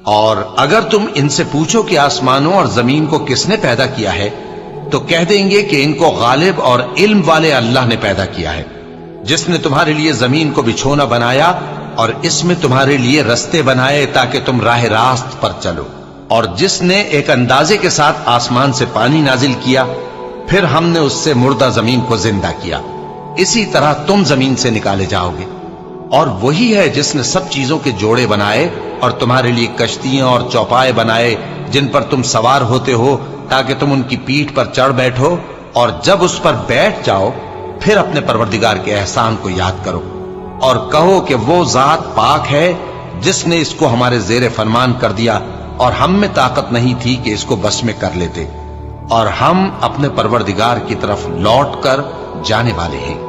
اور اگر تم ان سے پوچھو کہ آسمانوں اور زمین کو کس نے پیدا کیا ہے تو کہہ دیں گے کہ ان کو غالب اور علم والے اللہ نے پیدا کیا ہے، جس نے تمہارے لیے زمین کو بچھونا بنایا اور اس میں تمہارے لیے رستے بنائے تاکہ تم راہ راست پر چلو، اور جس نے ایک اندازے کے ساتھ آسمان سے پانی نازل کیا، پھر ہم نے اس سے مردہ زمین کو زندہ کیا، اسی طرح تم زمین سے نکالے جاؤ گے۔ اور وہی ہے جس نے سب چیزوں کے جوڑے بنائے اور تمہارے لیے کشتیاں اور چوپائے بنائے جن پر تم سوار ہوتے ہو تاکہ تم ان کی پیٹھ پر چڑھ بیٹھو، اور جب اس پر بیٹھ جاؤ پھر اپنے پروردگار کے احسان کو یاد کرو اور کہو کہ وہ ذات پاک ہے جس نے اس کو ہمارے زیر فرمان کر دیا اور ہم میں طاقت نہیں تھی کہ اس کو بس میں کر لیتے، اور ہم اپنے پروردگار کی طرف لوٹ کر جانے والے ہیں۔